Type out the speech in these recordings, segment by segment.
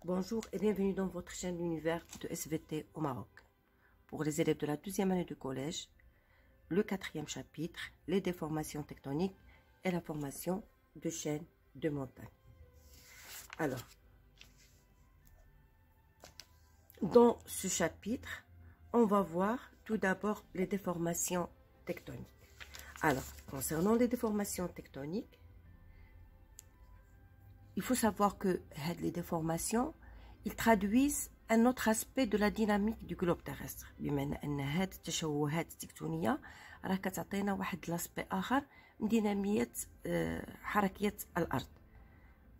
Bonjour et bienvenue dans votre chaîne L'univers de SVT au Maroc. Pour les élèves de la 12e année du collège, le 4e chapitre, les déformations tectoniques et la formation de chaînes de montagne. Alors, dans ce chapitre, on va voir tout d'abord les déformations tectoniques. Alors, concernant les déformations tectoniques, il faut savoir que les déformations, ils traduisent un autre aspect de la dynamique du globe terrestre. بما أن هاد التشوهات التكتونية راه كتعطينا واحد l'aspect آخر من دينامية حركية الأرض.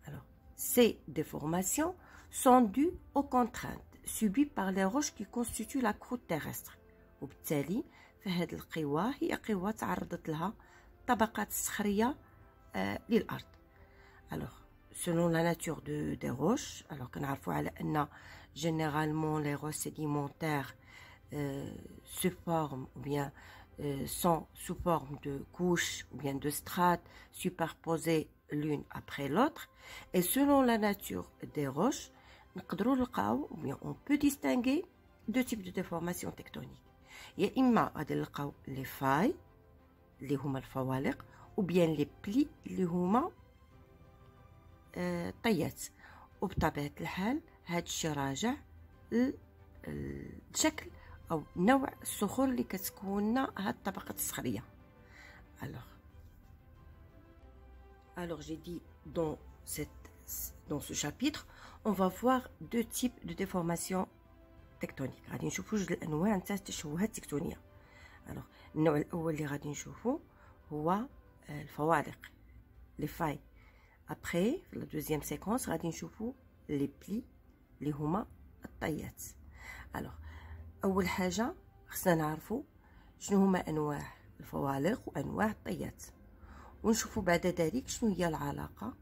Alors, ces déformations sont dues aux contraintes subies par les roches qui constituent la croûte terrestre. وبالتالي فهاد القوى هي قوى تعرضت لها طبقات الصخرية للأرض. Alors, selon la nature des roches, alors qu'on a généralement les roches sédimentaires se forment ou bien sont sous forme de couches ou bien de strates superposées l'une après l'autre, et selon la nature des roches, on peut distinguer deux types de déformations tectoniques. Il y a imma les failles, les huma الفوالق, ou bien les plis, les huma طيات. وبطبيعة الحال هاد الشي راجع للشكل أو نوع الصخور اللي كتكوننا هاد الطبقات الصخرية. Alors j'ai dit dans ce chapitre, on va voir deux types de déformations tectoniques. غادي نشوفوا جوج الأنواع نتاع التشوهات التكتونية. Alors النوع الأول اللي غادي نشوفوه هو الفوالق، les failles. Après, la deuxième séquence, غادي نشوفوا les plis اللي هما الطيات. Alors, أول حاجة خصنا نعرفوا شنو هما أنواع الفوالق وأنواع الطيات، ونشوفوا بعد ذلك شنو هي العلاقة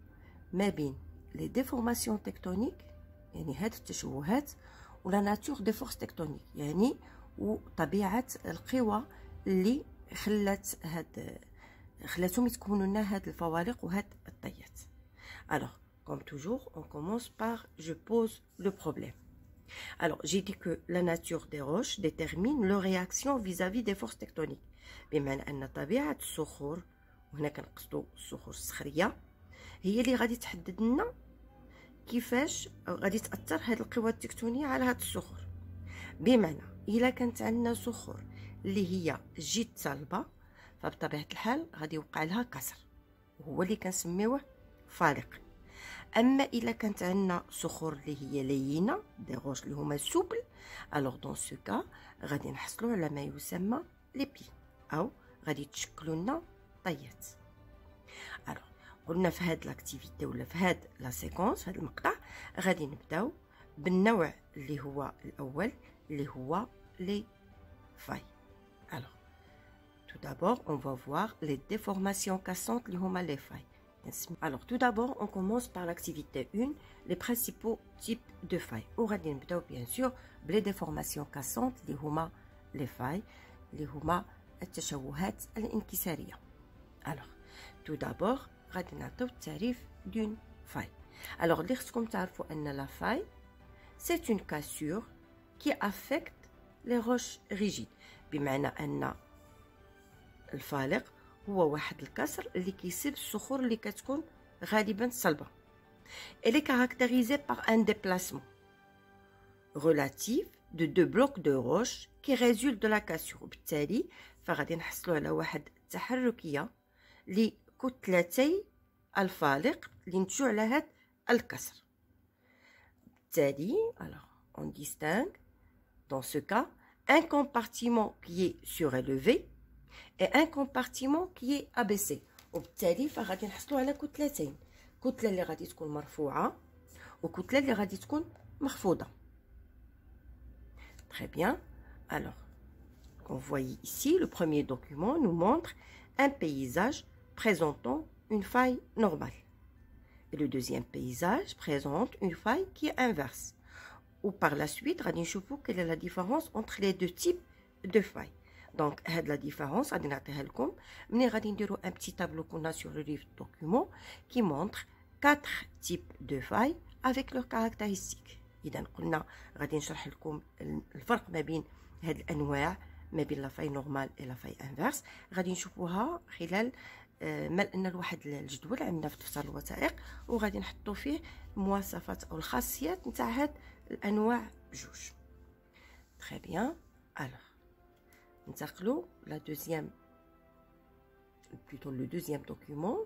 ما بين les déformations tectoniques، يعني هاد التشوهات، ولا ناتور دي فورس تكتونيك، يعني وطبيعة القوى اللي خلاتهم يتكونوا لنا هاد الفوالق وهاد الطيات. Alors, comme toujours, on commence par je pose le problème. Alors, j'ai dit que la nature des roches détermine leur réaction vis-à-vis des forces tectoniques. بمعنى أن طبيعة الصخور، وهنا كنقصدو الصخور الصخرية، هي اللي غادي تحدد لنا كيفاش غادي تأثر هاد القوى التكتونية على هاد الصخور. بمعنى إلا كانت عندنا صخور اللي هي جد صلبة، فبطبيعة الحال غادي يوقع لها كسر، وهو اللي كنسميوه فالق. اما الا كانت عندنا صخور اللي هي لينه، دي روش اللي هما سوبل، الوغ دون سو كا غادي نحصلوا على ما يسمى لي بلي، او غادي تشكلوا لنا طيات. الوغ قلنا في هاد لاكتيفيتي ولا في هاد لا سيكونس، في هاد المقطع غادي نبداو بالنوع اللي هو الاول اللي هو لي فاي. الوغ tout d'abord on va voir les déformations cassantes اللي هما لي فاي. Alors tout d'abord on commence par l'activité 1, les principaux types de failles. وغادي نبداو bien sûr بلي déformations cassantes اللي هما les failles اللي هما التشوهات الانكسارية. Alors tout d'abord غادي نعطيو التعريف d'une faille. Alors اللي خصكم تعرفوا أن la faille c'est une cassure qui affecte les roches rigides. بمعنى أن الفالق هو واحد الكسر اللي كيصيب الصخور اللي كتكون غالبا صلبه. Elle est caractérisée par un déplacement relatif de deux blocs de roches qui résulte de la cassure. وبالتالي فغادي نحصلوا على واحد التحركيه لكتلتي الفالق اللي نتجوا على هاد الكسر. بالتالي alors on distingue dans ce cas un compartiment qui est surélevé et un compartiment qui est abaissé. وبالتالي فغادي نحصلوا على كتلتين، كتله اللي غادي تكون مرفوعه وكتله اللي غادي تكون مخفوضه. Très bien. Alors, vous voyez ici, le premier document nous montre un paysage présentant une faille normale. Et le deuxième paysage présente une faille qui est inverse. Ou par la suite, غادي نشوفوا quelle est la différence entre les deux types de failles. Donc, la différence, غادي نعطيها لكم ملي غادي نديرو un petit tableau qu'on a sur le livre document qui montre 4 types de failles avec leurs caractéristiques. إذا قلنا غادي نشرح لكم الفرق ما بين هاد الأنواع ما بين لا فاي نورمال إلى لا فاي انفيرس. غادي نشوفوها خلال ملأنا لواحد الجدول عندنا في دفتر الوثائق، وغادي نحطو فيه مواصفات أو الخاصيات نتاع هاد الأنواع بجوج. Très bien. Alors, plutôt le deuxième document.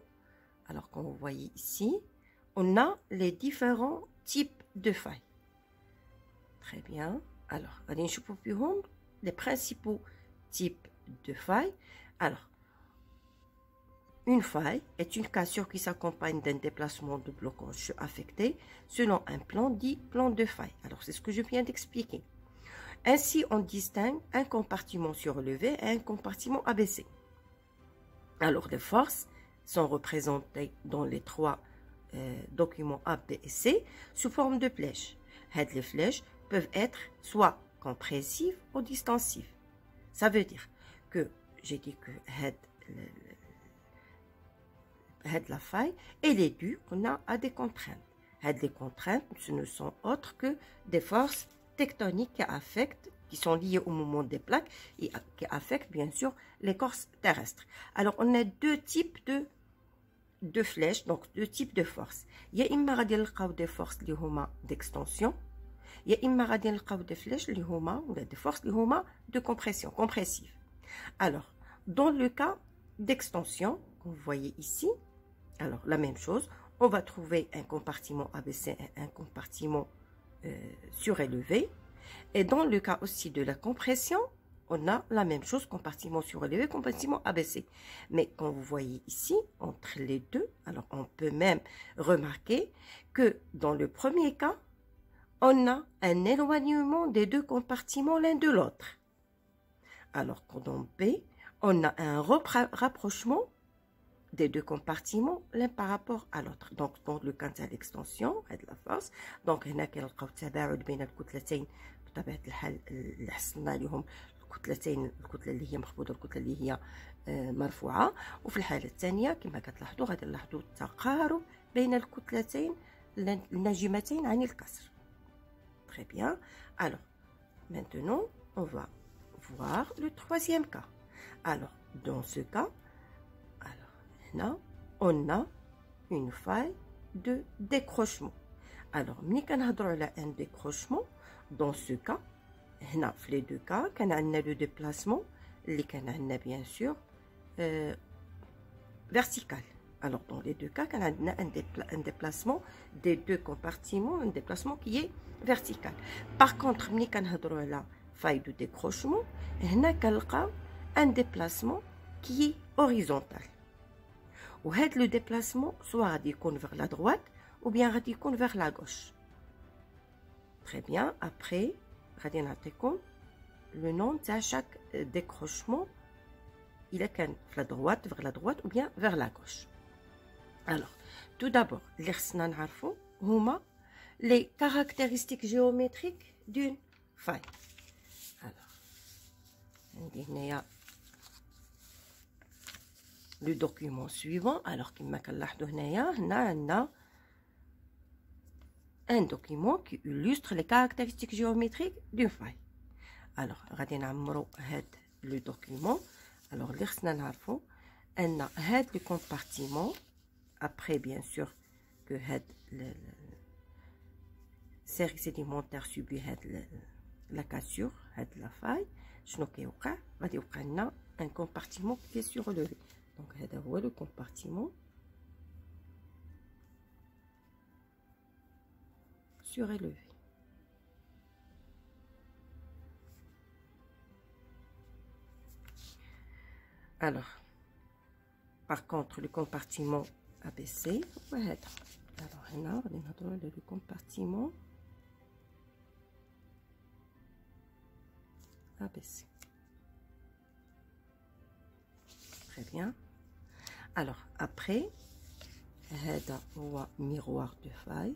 Alors, comme vous voyez ici, on a les différents types de failles. Très bien. Alors, les principaux types de failles. Alors, une faille est une cassure qui s'accompagne d'un déplacement de blocage affecté selon un plan dit plan de faille. Alors, c'est ce que je viens d'expliquer. Ainsi, on distingue un compartiment surélevé et un compartiment abaissé. Alors, les forces sont représentées dans les trois documents A, B et C sous forme de flèches. Les flèches peuvent être soit compressives ou distensives. Ça veut dire que j'ai dit que la faille, elle est due à des contraintes. Les contraintes, ce ne sont autres que des forces tectoniques qui sont liées au mouvement des plaques et qui affectent bien sûr l'écorce terrestre. Alors on a deux types de flèches, donc deux types de forces. Il y a des forces d'extension, il y a des flèches des forces de compression, compressives. Alors dans le cas d'extension, vous voyez ici, alors la même chose, on va trouver un compartiment abaissé et un compartiment surélevé. Et dans le cas aussi de la compression, on a la même chose, compartiment surélevé, compartiment abaissé. Mais comme vous voyez ici, entre les deux, alors on peut même remarquer que dans le premier cas, on a un éloignement des deux compartiments l'un de l'autre. Alors que dans B, on a un rapprochement des deux compartiments l'un par rapport à l'autre. Donc dans le cas de l'extension de la force، donc هنا كنلقاو التباعد بين الكتلتين بطبيعة الحال اللي حصلنا لهم الكتلتين، الكتله اللي هي مخفوضه والكتله اللي هي مرفوعه. وفي الحاله الثانيه كما كتلاحظوا غادي نلاحظوا التقارب بين الكتلتين الناجمتين عن الكسر. Très bien. Alors maintenant on va voir le troisième cas. Alors dans ce cas, là, on a une faille de décrochement. Alors, ملي كنهضروا على un décrochement, dans ce cas, هنا في les deux cas, كان عندنا le déplacement اللي كان عندنا bien sûr vertical. Alors, dans les deux cas, كان عندنا un déplacement des deux compartiments, un déplacement qui est vertical. Par contre, ملي كنهضروا على faille de décrochement, هنا كنلقاو un déplacement qui est horizontal. Ou le déplacement soit غادي يكون vers la droite ou bien غادي يكون vers la gauche. Très bien. Après غادي نعطيكم le nom de chaque décrochement. Il est vers la droite ou bien vers la gauche. Alors tout d'abord اللي خصنا نعرفوا هما les caractéristiques géométriques d'une faille. Alors عندي هنايا le document suivant. Alors كما كنلاحظوا هنايا عندنا un document qui illustre les caractéristiques géométriques d'une faille. Alors غادي نعمروا هاد le document. Alors اللي خصنا نعرفوا ان هاد le compartiment après bien sûr que هاد série sédimentaire subit هاد la cassure هاد la faille. شنو كيوقع؟ غادي يوقع لنا un compartiment qui est surélevé. Donc, هذا هو le compartiment surélevé. Alors, par contre, le compartiment abaissé, alors هنا غادي نهضروا على le compartiment abaissé. Très bien. Alors après هذا هو miroir de faille.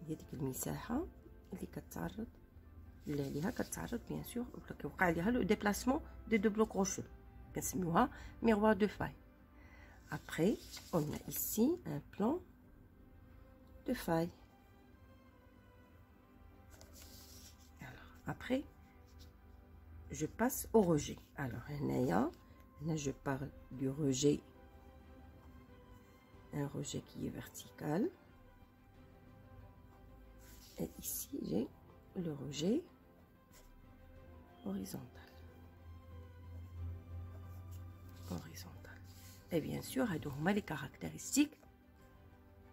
هي ديك المساحه اللي كتعرض ليها بيان سور ولا كيوقع عليها لو ديبلاسمون دي دو بلوك روشو كنسميوها miroir de faille. Après on a ici un plan de faille. Alors, après, je passe au rejet. Alors, là, je parle du rejet. Un rejet qui est vertical. Et ici, j'ai le rejet horizontal. Et bien sûr, les caractéristiques,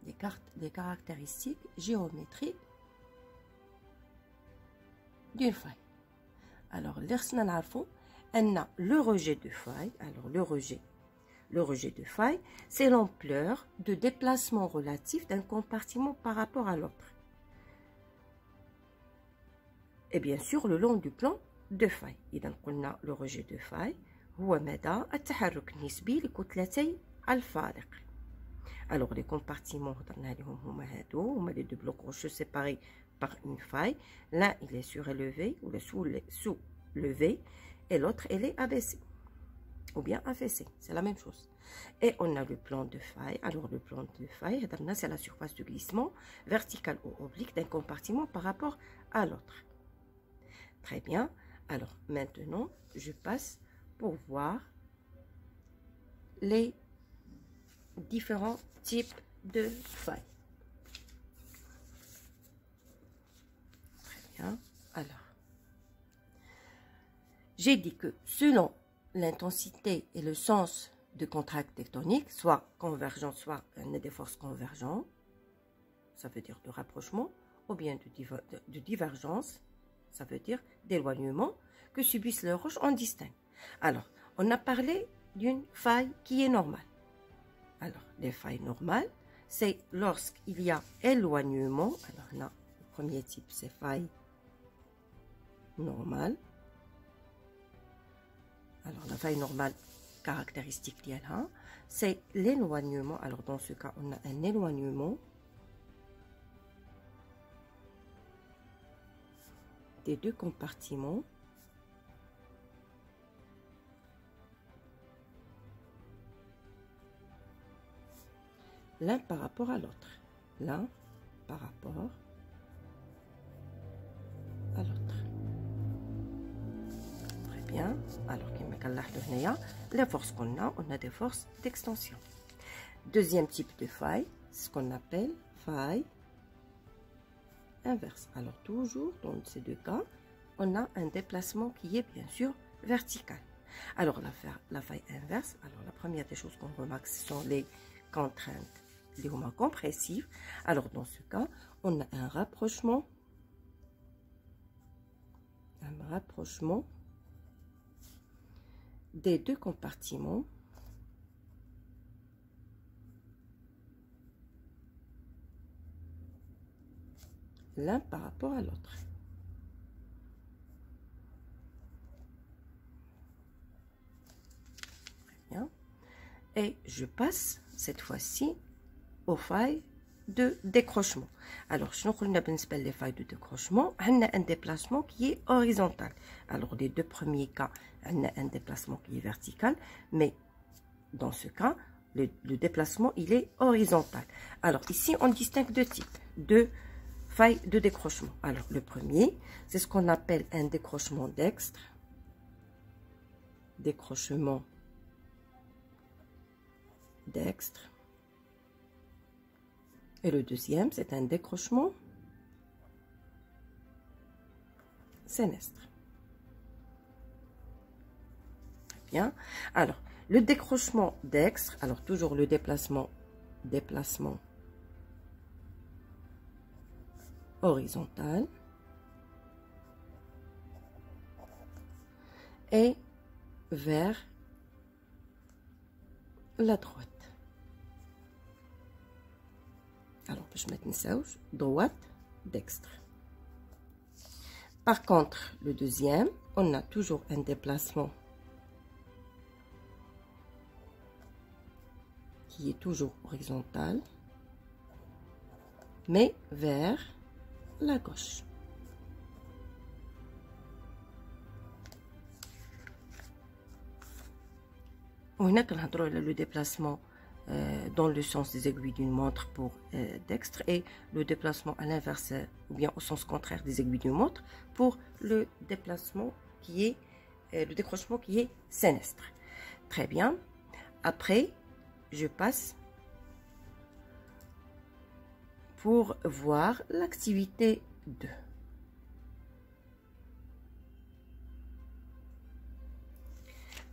les caractéristiques géométriques d'une faille. Alors, le rejet de faille. Alors, le rejet de faille, c'est l'ampleur de déplacement relatif d'un compartiment par rapport à l'autre. Et bien sûr, le long du plan de faille. إذا قلنا le rejet de faille هو مدى التحرك النسبي لكتلتي الفارق. Alors, les compartiments, les deux blocs rocheux séparés par une faille. L'un, il est surélevé ou sous-levé et l'autre, il est abaissé ou bien affaissé. C'est la même chose. Et on a le plan de faille. Alors, le plan de faille, c'est la surface de glissement verticale ou oblique d'un compartiment par rapport à l'autre. Très bien. Alors, maintenant, je passe pour voir les différents types de failles. Très bien. Alors, j'ai dit que selon l'intensité et le sens de contrainte tectonique, soit convergent, soit des forces convergentes, ça veut dire de rapprochement, ou bien de divergence, ça veut dire d'éloignement, que subissent les roches, on distingue. Alors, on a parlé d'une faille qui est normale. Alors, les failles normales, c'est lorsqu'il y a éloignement. Alors là, le premier type, c'est faille normale. Alors, la faille normale, caractéristique d'elle, c'est l'éloignement. Alors, dans ce cas, on a un éloignement des deux compartiments l'un par rapport à l'autre. L'un par rapport à l'autre. Très bien. Alors, les forces qu'on a, on a des forces d'extension. Deuxième type de faille, ce qu'on appelle faille inverse. Alors, toujours dans ces deux cas, on a un déplacement qui est bien sûr vertical. Alors, la faille inverse, alors la première des choses qu'on remarque, ce sont les contraintes compressives. Alors, dans ce cas, on a un rapprochement des deux compartiments l'un par rapport à l'autre. Très bien. Et je passe cette fois-ci aux failles de décrochement. Alors, je ne les failles de décrochement, on a un déplacement qui est horizontal. Alors, les deux premiers cas, on a un déplacement qui est vertical, mais dans ce cas, le déplacement, il est horizontal. Alors, ici, on distingue deux types de failles de décrochement. Alors, le premier, c'est ce qu'on appelle un décrochement dextre. Décrochement dextre. Et le deuxième, c'est un décrochement sinistre. Très bien. Alors, le décrochement dextre, alors toujours le déplacement horizontal et vers la droite. Alors, je vais mettre droite, dextre. Par contre, le deuxième, on a toujours un déplacement qui est toujours horizontal, mais vers la gauche. On a le déplacement dans le sens des aiguilles d'une montre pour dextre et le déplacement à l'inverse ou bien au sens contraire des aiguilles d'une montre pour le déplacement qui est le décrochement qui est sinistre. Très bien. Après, je passe pour voir l'activité 2.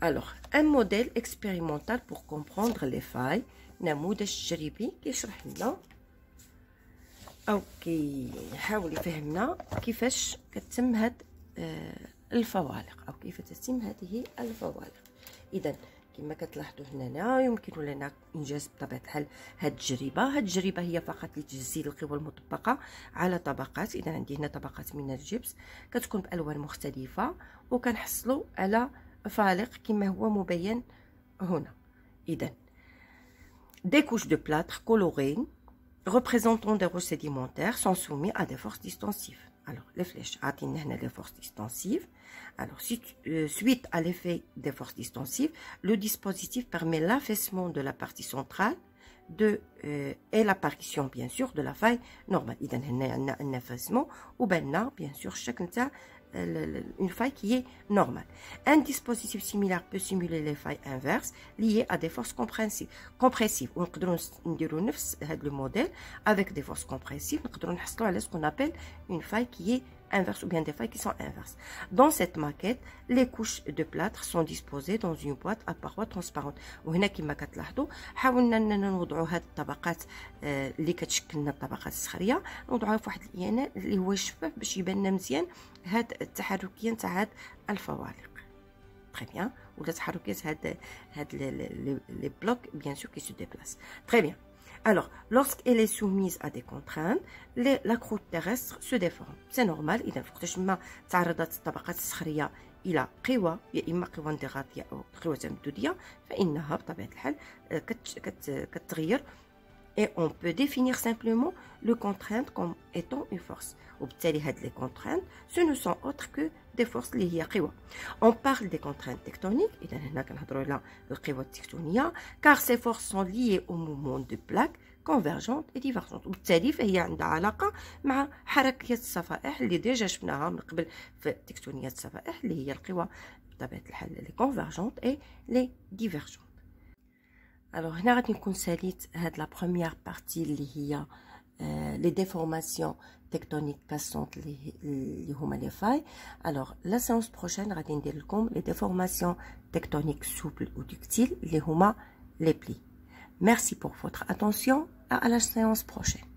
Alors, un modèle expérimental pour comprendre les failles. نموذج تجريبي كيشرح لنا او كيحاول يفهمنا كيفاش كتتم هاد الفوالق او كيف تتم هذه الفوالق. اذا كما كتلاحظوا هنا يمكن لنا انجاز بطبيعه الحال هاد التجربه هي فقط لتجسيد القوى المطبقه على طبقات. اذا عندي هنا طبقات من الجبس كتكون بالوان مختلفه وكنحصلوا على فالق كما هو مبين هنا. اذا des couches de plâtre colorées représentant des roches sédimentaires sont soumis à des forces distensives. Alors, les flèches atteignent les forces distensives. Alors, suite à l'effet des forces distensives, le dispositif permet l'affaissement de la partie centrale et l'apparition, bien sûr, de la faille normale. Il y a un affaissement ou bien sûr, chacun a une faille qui est normale. Un dispositif similaire peut simuler les failles inverses liées à des forces compressives. On peut dire le modèle avec des forces compressives. On peut dire ce qu'on appelle une faille qui est inverse ou bien des failles qui sont inverses. Dans cette maquette, les couches de plâtre sont disposées dans une boîte à parois transparentes. وهنا كما كتلاحظوا حاولنا اننا نوضعوا هاد الطبقات اللي كتشكل لنا الطبقات الصخريه نوضعوها في واحد الاناء اللي هو شفاف باش يبان لنا مزيان هاد التحركيه نتاع هاد الفوالق. Très bien. ولا تحركيات هاد les blocs bien sûr qui se déplacent. Très bien. Alors, lorsqu'elle est soumise à des contraintes, la croûte terrestre se déforme. C'est normal. إذا وقتاش ما تعرضت الطبقات الصخرية إلى قوى يا إما قوى انضغاطية أو قوى تمددية فإنها بطبيعة الحال كتغير. Et on peut définir simplement le contrainte comme étant une force. وبالتالي هاد les contraintes, ce ne sont autres que des forces اللي هي قوى. On parle des contraintes tectoniques. إذا هنا كنهضروا على القوى التكتونية car ces forces sont liées au mouvement de plaques convergentes et divergentes. وبالتالي فهي عندها علاقة مع حركية الصفائح اللي ديجا شفناها من قبل في تكتونيات الصفائح اللي هي القوى بطبيعة الحال les convergentes et les divergentes. Alors هنا غادي نكون ساليت هاد لا بروميير بارتي اللي هي les déformations tectoniques cassantes اللي هما les failles. Alors la séance prochaine غادي ندير لكم les déformations tectoniques souples ou ductiles اللي هما les plis. Merci pour votre attention. À la séance prochaine.